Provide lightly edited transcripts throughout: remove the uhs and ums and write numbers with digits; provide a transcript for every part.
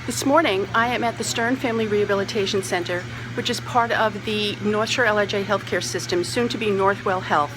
This morning, I am at the Stern Family Rehabilitation Center, which is part of the North Shore LIJ healthcare system, soon to be Northwell Health.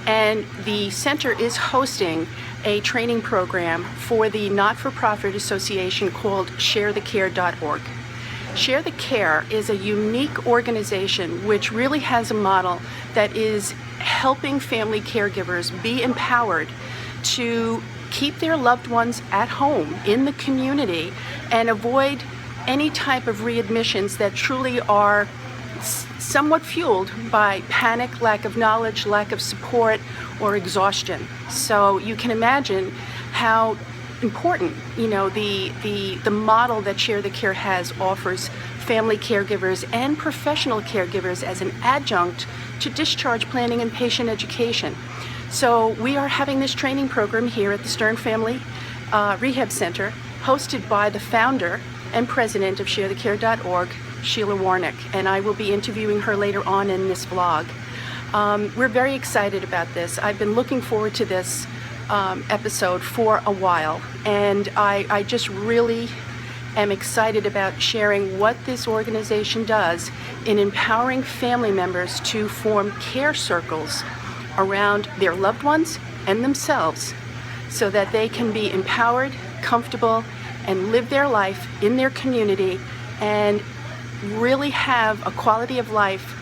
And the center is hosting a training program for the not-for-profit association called ShareTheCare.org. Share the Care is a unique organization which really has a model that is helping family caregivers be empowered to keep their loved ones at home in the community and avoid any type of readmissions that truly are somewhat fueled by panic, lack of knowledge, lack of support, or exhaustion. So you can imagine how important, the model that Share the Care has offers family caregivers and professional caregivers as an adjunct to discharge planning and patient education. So we are having this training program here at the Stern Family Rehab Center, hosted by the founder and president of ShareTheCare.org, Sheila Warnick, and I will be interviewing her later on in this vlog. We're very excited about this. I've been looking forward to this episode for a while, and I just really am excited about sharing what this organization does in empowering family members to form care circles around their loved ones and themselves so that they can be empowered, comfortable, and live their life in their community and really have a quality of life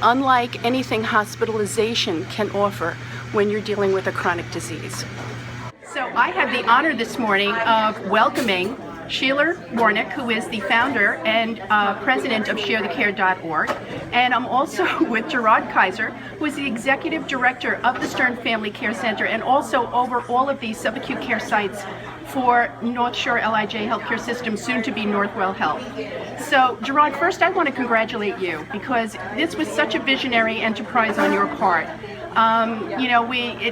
unlike anything hospitalization can offer when you're dealing with a chronic disease. So I have the honor this morning of welcoming Sheila Warnick, who is the founder and president of ShareTheCare.org, and I'm also with Gerard Kaiser, who is the executive director of the Stern Family Care Center and also over all of these subacute care sites for North Shore LIJ healthcare system, soon to be Northwell Health. So Gerard, first I want to congratulate you because this was such a visionary enterprise on your part.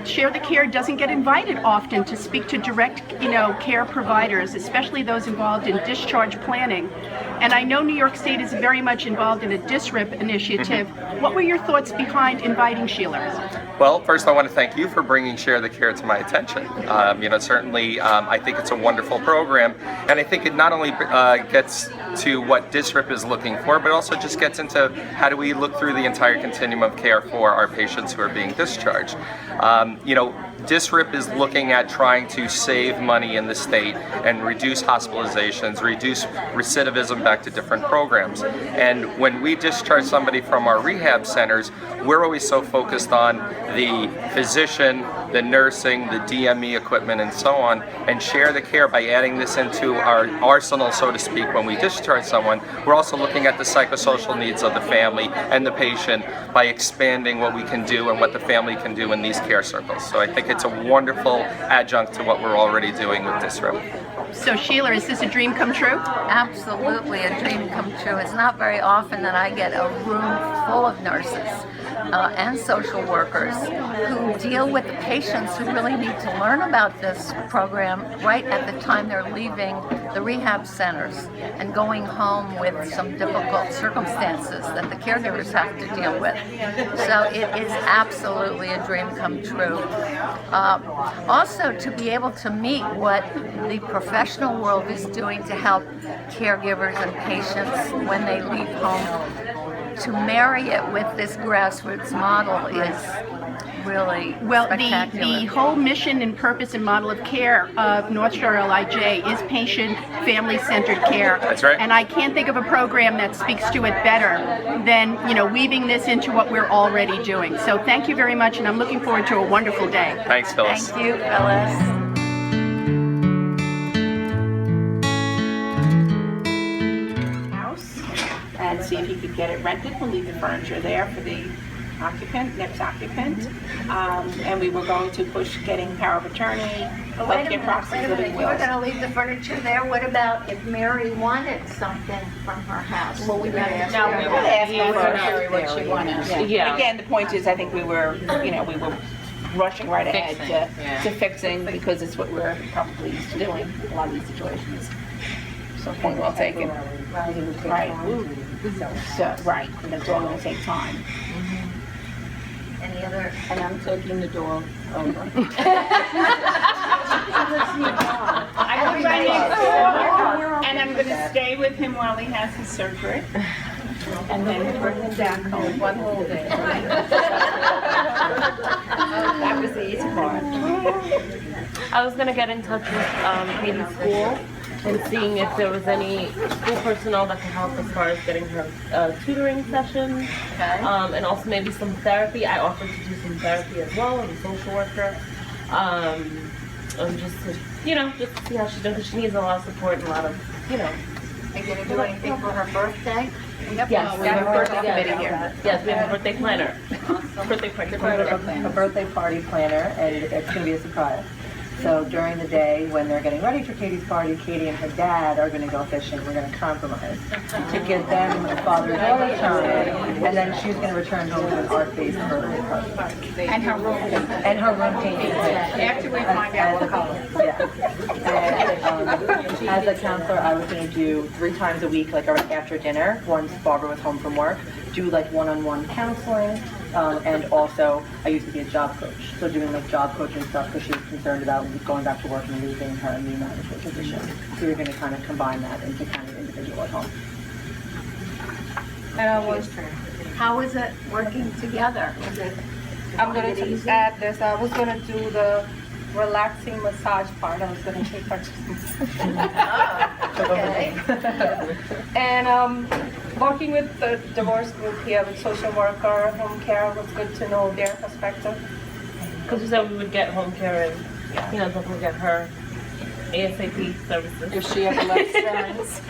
Share the Care doesn't get invited often to speak to direct, care providers, especially those involved in discharge planning. And I know New York State is very much involved in a DISRIP initiative. What were your thoughts behind inviting Sheila? Well, first I want to thank you for bringing Share the Care to my attention. Certainly I think it's a wonderful program, and I think it not only gets to what DISRIP is looking for, but also just gets into how do we look through the entire continuum of care for our patients who are being discharged. DISRIP is looking at trying to save money in the state and reduce hospitalizations, reduce recidivism back to different programs. And when we discharge somebody from our rehab centers, we're always so focused on the physician, the nursing, the DME equipment, and so on, and Share the Care by adding this into our arsenal, so to speak, when we discharge someone. We're also looking at the psychosocial needs of the family and the patient by expanding what we can do and what the family can do in these care circles. So I think it's a wonderful adjunct to what we're already doing with DISRIP. So Sheila, is this a dream come true? Absolutely a dream come true. It's not very often that I get a room full of nurses and social workers who deal with the patients who really need to learn about this program right at the time they're leaving the rehab centers and going home with some difficult circumstances that the caregivers have to deal with. So it is absolutely a dream come true. Also, to be able to meet what the professional world is doing to help caregivers and patients when they leave home, to marry it with this grassroots model is really spectacular. The whole mission and purpose and model of care of North Shore LIJ is patient, family-centered care. That's right. And I can't think of a program that speaks to it better than, weaving this into what we're already doing. So thank you very much, and I'm looking forward to a wonderful day. Thanks, Phyllis. Thank you, Phyllis. And see if he could get it rented. We'll leave the furniture there for the next occupant. And we were going to push getting power of attorney, healthcare process, living wills. We're going to leave the furniture there. What about if Mary wanted something from her house? Well, we would ask Mary what she wanted. Yeah. Again, the point is, I think we were rushing right ahead to fixing because it's what we're probably used to doing in a lot of these situations. So point well taken. Right. So, right. And it's all going to take time. Any other? And I'm taking the door over. And I'm going to stay with him while he has his surgery. And then bring him back home one whole day. That was the easy part. I was going to get in touch with Katie's school and seeing if there was any school personnel that could help as far as getting her tutoring sessions, and also maybe some therapy. I offered to do some therapy as well as a social worker, just to, just to see how she's doing, because she needs a lot of support and a lot of, Are you going to do anything for her birthday? Yes, we have a birthday committee here. Yes, we have a birthday planner. Birthday party planner. A birthday party planner, and it's going to be a surprise. So during the day, when they're getting ready for Katie's party, Katie and her dad are going to go fishing. We're going to compromise to give them a father-daughter time, and then she's going to return home to an art-based birthday party. And her room. And her room painting. After we find out what color. Yeah. And, as a counselor, I was going to do 3 times a week, like after dinner, once Barbara was home from work, do like one-on-one counseling. And also, I used to be a job coach, so doing like job coaching stuff because she was concerned about going back to work and losing her new management position. So we were going to kind of combine that into kind of individual at home. And how is it working together? I'm going to add this. I was going to do the relaxing massage part. I was going to take her to Okay. And working with the divorce group here with social worker, home care was good to know their perspective. Because we said we would get home care and, definitely get her ASAP services. If she ever left Stearns.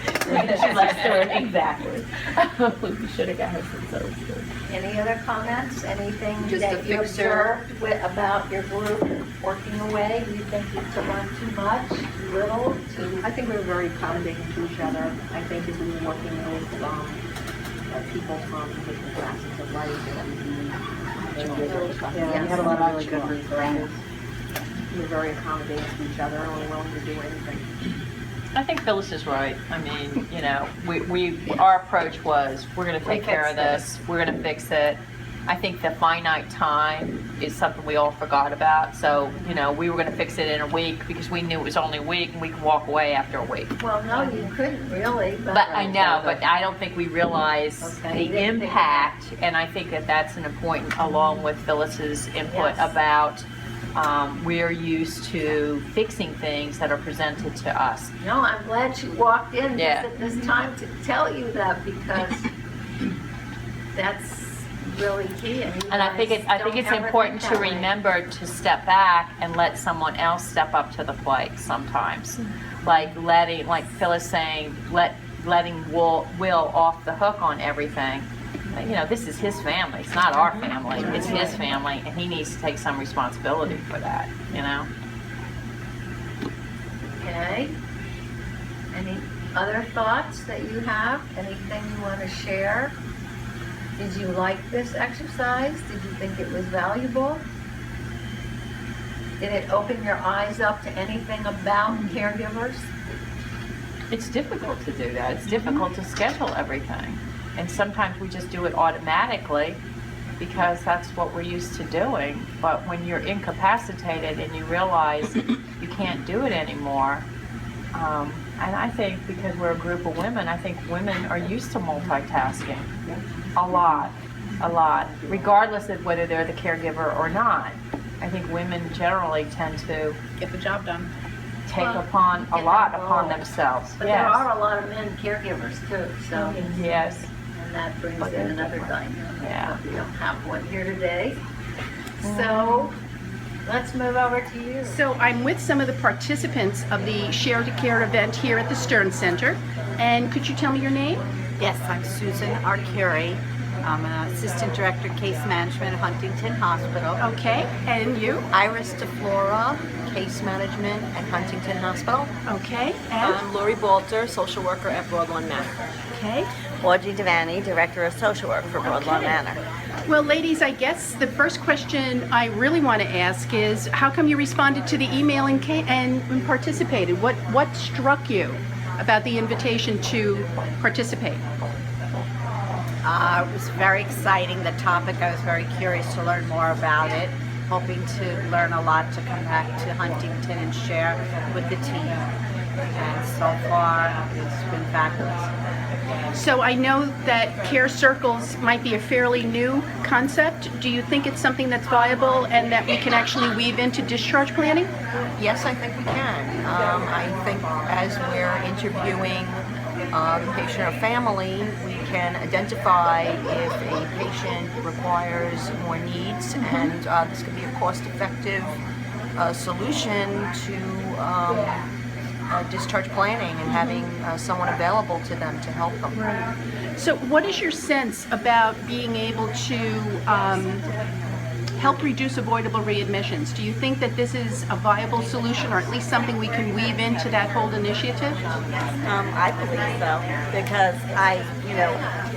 She left Stearns, exactly. We should have got her some services. Any other comments? Anything Just that a you fixer. observed about your group working away? Do you think you learned too much, little? I think we were very accommodating to each other. I think as we were working with people from different classes of life and Yeah, we had a lot of really good resources. we were very accommodating to each other and were willing to do anything. I think Phyllis is right. I mean, our approach was, we're going to take care of this, we're going to fix it. I think the finite time is something we all forgot about. So, we were going to fix it in a week because we knew it was only a week and we could walk away after a week. Well, no, you couldn't really. But I know, but I don't think we realize Okay, the impact, and I think that that's an important, along with Phyllis's input Yes. about we're used to fixing things that are presented to us. No, I'm glad she walked in Yeah. just at this time to tell you that, because that's really key. And I think it's important to remember to step back and let someone else step up to the plate sometimes. Like Phyllis saying, letting Will off the hook on everything. This is his family. It's not our family. It's his family, and he needs to take some responsibility for that, Okay. Any other thoughts that you have? Anything you want to share? Did you like this exercise? Did you think it was valuable? Did it open your eyes up to anything about caregivers? It's difficult to do that. It's difficult to schedule everything. And sometimes we just do it automatically because that's what we're used to doing. But when you're incapacitated and you realize you can't do it anymore, and I think because we're a group of women, I think women are used to multitasking a lot, regardless of whether they're the caregiver or not. I think women generally tend to Get the job done. take Well, upon a get lot that upon role. themselves. But Yes. there are a lot of men caregivers too, so. Yes. And that brings in another dynamic. Yeah. We don't have one here today. So let's move over to you. So I'm with some of the participants of the Share to Care event here at the Stern Center. And could you tell me your name? Yes, I'm Susan Arcuri. I'm an Assistant Director Case Management at Huntington Hospital. Okay, and you? Iris DeFlora, Case Management at Huntington Hospital. Okay, and? I'm Lori Balter, Social Worker at Broadlawn Manor. Okay. Audrey Devaney, Director of Social Work for Broadlawn Manor. Well, ladies, I guess the first question I really want to ask is, how come you responded to the email and participated? What struck you about the invitation to participate? It was very exciting, the topic. I was very curious to learn more about it, hoping to learn a lot to come back to Huntington and share with the team. And so far, it's been fabulous. So I know that care circles might be a fairly new concept. Do you think it's something that's viable and that we can actually weave into discharge planning? Yes, I think we can. I think as we're interviewing the patient or family, we can identify if a patient requires more needs, and this could be a cost-effective solution to discharge planning and having someone available to them to help them. Right. So what is your sense about being able to help reduce avoidable readmissions? Do you think that this is a viable solution, or at least something we can weave into that whole initiative? I believe so, because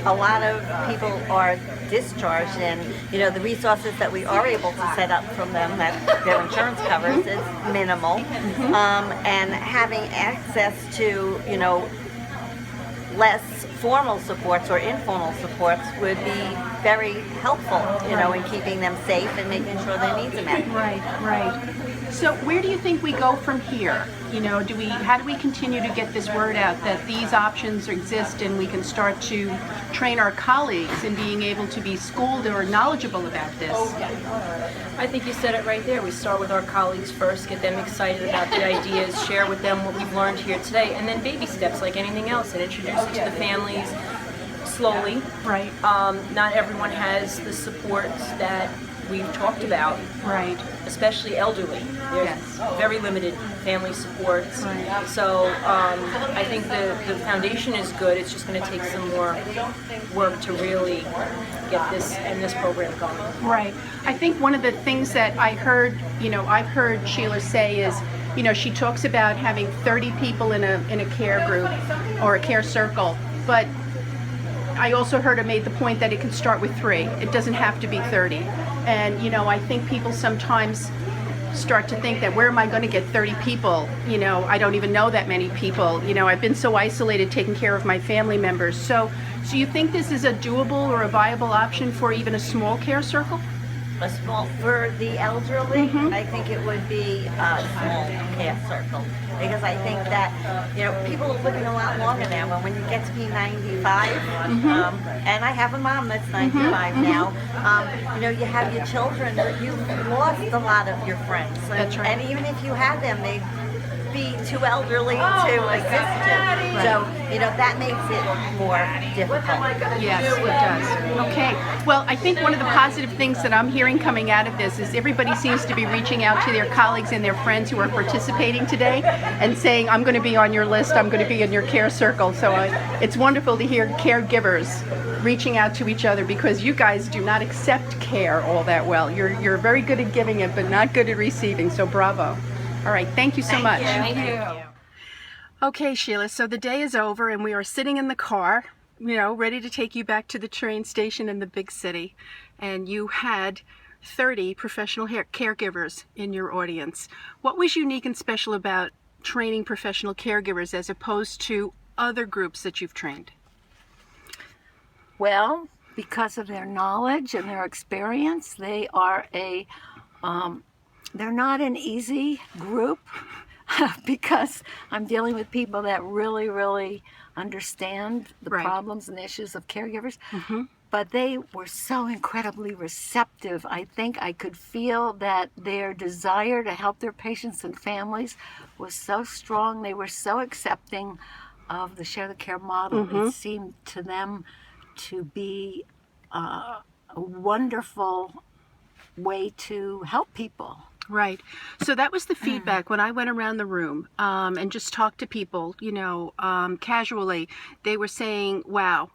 a lot of people are discharged, and the resources that we are able to set up from them that their insurance covers is minimal, and having access to less formal supports or informal supports would be very helpful, in keeping them safe and making sure their needs are met. Right. So where do you think we go from here? How do we continue to get this word out that these options exist, and we can start to train our colleagues in being able to be schooled or knowledgeable about this? I think you said it right there. We start with our colleagues first, get them excited about the ideas, share with them what we've learned here today, and then baby steps like anything else, and introduce it to the families slowly. Right. Not everyone has the supports that we've talked about. Right. Especially elderly. There's very limited family supports. Right. So I think the foundation is good. It's just going to take some more work to really get this program going. Right. I think one of the things that I've heard Sheila say is, she talks about having 30 people in a care group or a care circle, but I also heard her made the point that it can start with 3. It doesn't have to be 30. And, I think people sometimes start to think that where am I going to get 30 people? I don't even know that many people. I've been so isolated taking care of my family members. So you think this is a doable or a viable option for even a small care circle? A small, for the elderly, I think it would be a small care circle, because I think that people are living a lot longer now. And when you get to be 95, and I have a mom that's 95 now, you have your children, but you've lost a lot of your friends. That's right. And even if you had them, they'd be too elderly to assist you. So that makes it more difficult. Yes, it does. Okay. Well, I think one of the positive things that I'm hearing coming out of this is everybody seems to be reaching out to their colleagues and their friends who are participating today and saying, I'm going to be on your list, I'm going to be in your care circle. So it's wonderful to hear caregivers reaching out to each other, because you guys do not accept care all that well. You're very good at giving it, but not good at receiving. So bravo. All right. Thank you so much. Thank you. Okay, Sheila, so the day is over and we are sitting in the car, ready to take you back to the train station in the big city. And you had 30 professional caregivers in your audience. What was unique and special about training professional caregivers as opposed to other groups that you've trained? Well, because of their knowledge and their experience, they are they're not an easy group because I'm dealing with people that really, really understand the problems and issues of caregivers. But they were so incredibly receptive. I think I could feel that their desire to help their patients and families was so strong. They were so accepting of the Share the Care model. It seemed to them to be a wonderful way to help people. Right. So that was the feedback when I went around the room and just talked to people, casually. They were saying, wow,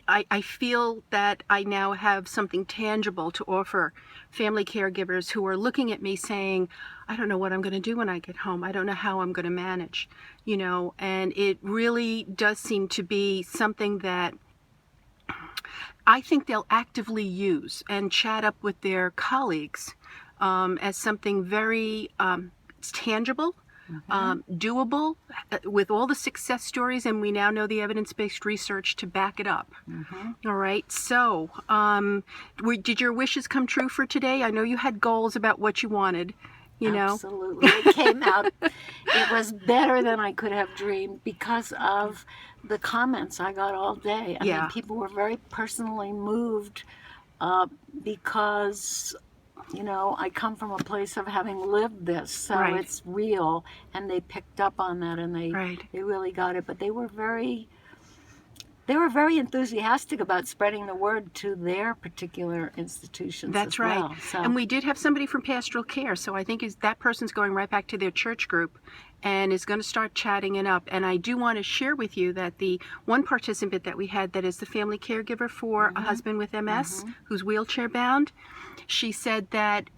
I feel that I now have something tangible to offer family caregivers who are looking at me saying, I don't know what I'm going to do when I get home. I don't know how I'm going to manage, and it really does seem to be something that I think they'll actively use and chat up with their colleagues as something very tangible, doable, with all the success stories, and we now know the evidence-based research to back it up. All right, so did your wishes come true for today? I know you had goals about what you wanted, you know? Absolutely. It came out, it was better than I could have dreamed because of the comments I got all day. I mean, people were very personally moved because, you know, I come from a place of having lived this, so it's real, and they picked up on that, and they really got it. But they were very enthusiastic about spreading the word to their particular institutions. That's as right. well, so. And we did have somebody from pastoral care, so I think that person's going right back to their church group and is going to start chatting it up. And I do want to share with you that the one participant that we had that is the family caregiver for a husband with MS who's wheelchair bound, she said that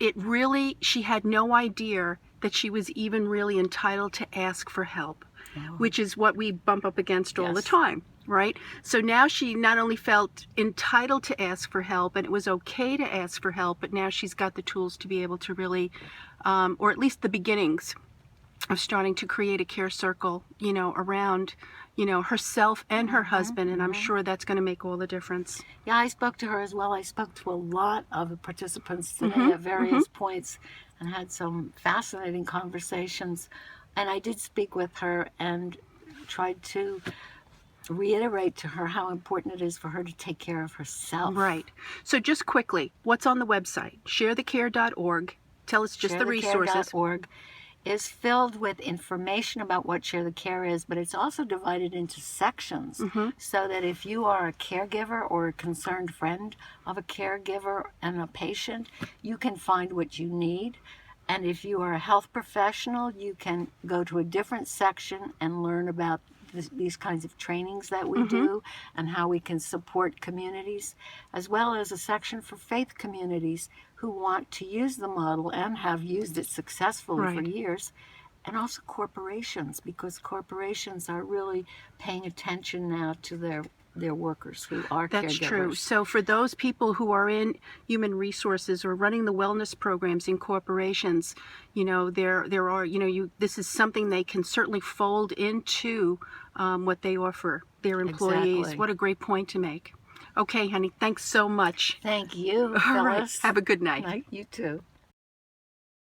she had no idea that she was even really entitled to ask for help, which is what we bump up against all the time. Right? So now she not only felt entitled to ask for help, and it was okay to ask for help, but now she's got the tools to be able to really, or at least the beginnings of starting to create a care circle, you know, around, you know, herself and her husband, and I'm sure that's going to make all the difference. Yeah, I spoke to her as well. I spoke to a lot of the participants today at various points and had some fascinating conversations. And I did speak with her and tried to reiterate to her how important it is for her to take care of herself. Right. So just quickly, what's on the website? ShareTheCare.org. Tell us just the resources. ShareTheCare.org is filled with information about what Share the Care is, but it's also divided into sections so that if you are a caregiver or a concerned friend of a caregiver and a patient, you can find what you need. And if you are a health professional, you can go to a different section and learn about these kinds of trainings that we do and how we can support communities, as well as a section for faith communities who want to use the model and have used it successfully for years, and also corporations, because corporations are really paying attention now to their workers who are That's caregivers. true. So for those people who are in human resources or running the wellness programs in corporations, you know, there are, you know, this is something they can certainly fold into what they offer their employees. Exactly. What a great point to make. Okay, honey, thanks so much. Thank you, All right, Phyllis. have a good night. Night, you too.